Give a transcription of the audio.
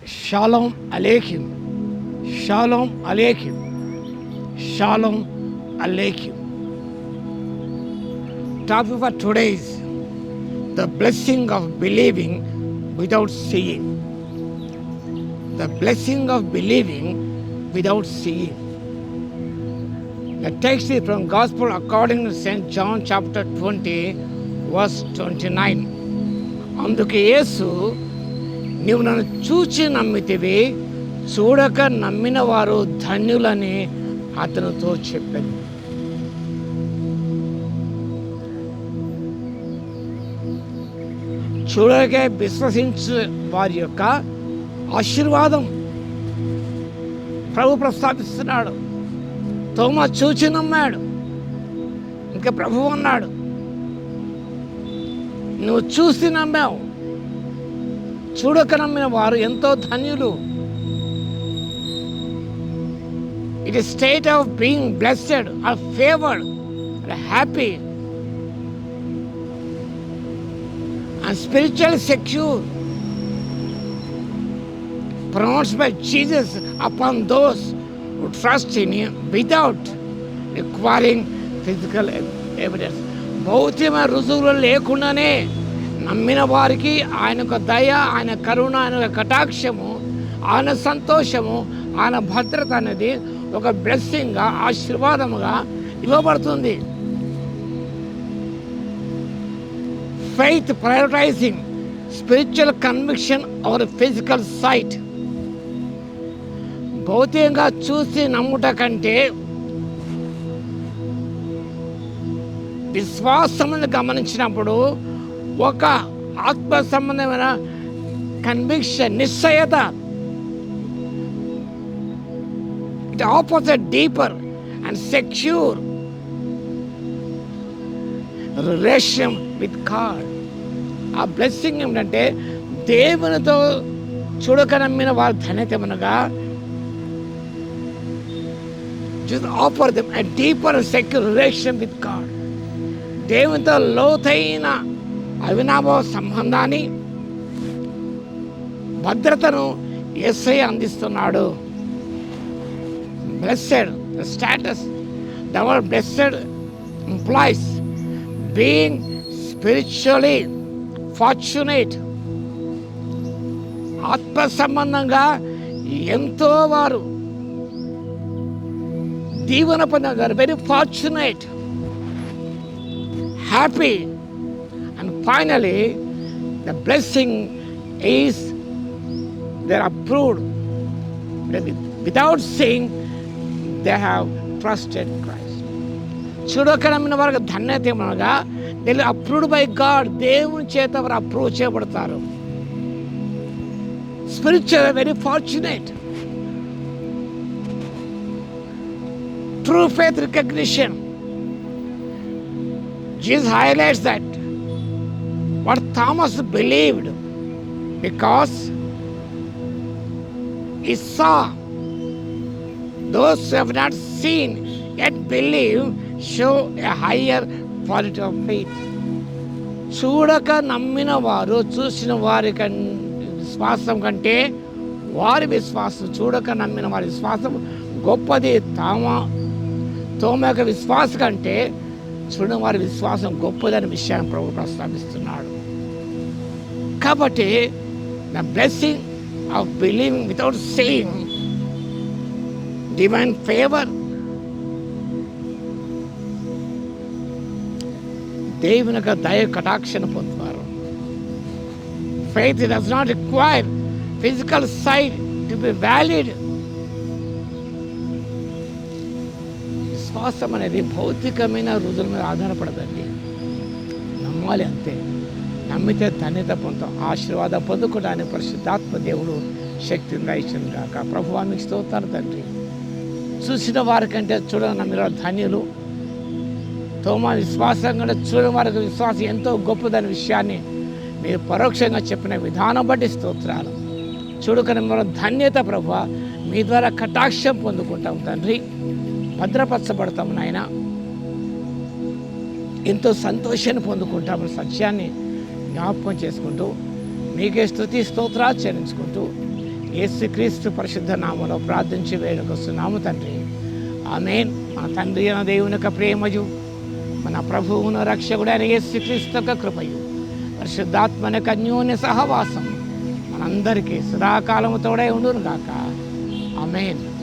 Shalom Aleichem. Shalom Aleichem. Shalom Aleichem. Topic for today is the blessing of believing without seeing. The blessing of believing without seeing. The text is from Gospel according to St. John chapter 20, verse 29. అందుకే యేసు నీవు నన్ను చూచి నమ్మితివి, చూడక నమ్మిన వారు ధన్యులని అతనితో చెప్పాను. చూడకే విశ్వసించే వారి యొక్క ఆశీర్వాదం ప్రభు ప్రస్తావిస్తున్నాడు. తోమా చూచి నమ్మాడు, ఇంకా ప్రభు అన్నాడు నువ్వు చూసి నమ్మావు, చూడక నమ్మిన వారు ఎంతో ధన్యులు. It is state of being blessed or favoured and happy and spiritual secure pronounced by Jesus upon those who trust in Him without requiring physical evidence. భౌతికమైన రుజువులు లేకుండానే నమ్మిన వారికి ఆయన యొక్క దయ, ఆయన కరుణ, ఆయన యొక్క కటాక్షము, ఆయన సంతోషము, ఆయన భద్రత అనేది ఒక బ్లెస్సింగ్గా, ఆశీర్వాదముగా ఇవ్వబడుతుంది. Faith prioritising spiritual conviction or physical sight. భౌతికంగా చూసి నమ్ముట కంటే విశ్వాసమును గమనించినప్పుడు ఒక ఆత్మ సంబంధమైన కన్విక్షన్, నిశ్చయత, it offers a deeper and secure relation with God. ఆ బ్లెస్సింగ్ ఏమిటంటే దేవునితో చూడక నమ్మిన వారి ధన్యత ఏమనగా just offer them a deeper and secure relation with God. దేవునితో లోతైన అవినాభావ సంబంధాన్ని, భద్రతను యేసయ్య అందిస్తున్నాడు. Blessed status. The word blessed implies being spiritually fortunate. ఆత్మ సంబంధంగా ఎంతో వారు దీవెన పొందారు. Very fortunate, happy. And finally the blessing is they are approved. Without seeing they have trusted Christ. చూడక నమ్మిన వారికి ధన్యత ఏమనగా they are approved by God. దేవుని చేత వారు అప్రూవ్ చేయబడతారు. Spiritual very fortunate. True faith recognition. Jesus highlights that what Thomas believed because he saw. Those who have not seen yet believe show a higher quality of faith. చూడక నమ్మిన వారు చూసిన వారి విశ్వాసం కంటే వారి విశ్వాసం, చూడక నమ్మిన వారి విశ్వాసం గొప్పది. తోమ యొక్క విశ్వాసం కంటే చూడని వారి విశ్వాసం గొప్పదనే విషయాన్ని ప్రభు ప్రస్తావిస్తున్నాడు. కాబట్టి the blessing of believing without seeing, divine favour, దేవుని యొక్క దయ కటాక్షను పొందుతారు. Faith does not require physical sight to be valid. విశ్వాసం అనేది భౌతికమైన రుజువుల మీద ఆధారపడదండి. నమ్మాలి అంతే. నమ్మితే ధన్యత పొందుతాం, ఆశీర్వాదం పొందుకోవడానికి పరిశుద్ధాత్మ దేవుడు శక్తిని దయచేయును గాక. ప్రభువా మీకు స్తోత్రాలు తండ్రి. చూసిన వారికంటే చూడని నమ్మిన ధన్యులు. తోమా విశ్వాసం కంటే చూడని వారికి విశ్వాసం ఎంతో గొప్పదనే విషయాన్ని మీరు పరోక్షంగా చెప్పిన విధానం బట్టి స్తోత్రాలు. చూడకని మన ధన్యత ప్రభువా మీ ద్వారా కటాక్షం పొందుకుంటాం తండ్రి. భద్రపరచబడతాము నాయన. ఎంతో సంతోషాన్ని పొందుకుంటాము. సత్యాన్ని జ్ఞాపకం చేసుకుంటూ మీకే స్తుతి స్తోత్రాలు చెల్లించుకుంటూ యేసుక్రీస్తు పరిశుద్ధ నామములో ప్రార్థించి వేడుకొస్తున్నాము తండ్రి. ఆమేన్. మన తండ్రి అయిన దేవుని యొక్క ప్రేమయు, మన ప్రభువును రక్షకుడైన యేసుక్రీస్తు యొక్క కృపయు, పరిశుద్ధాత్మ యొక్క అన్యోన్య సహవాసం మనందరికీ సదాకాలము తోడై ఉండును గాక. ఆమేన్.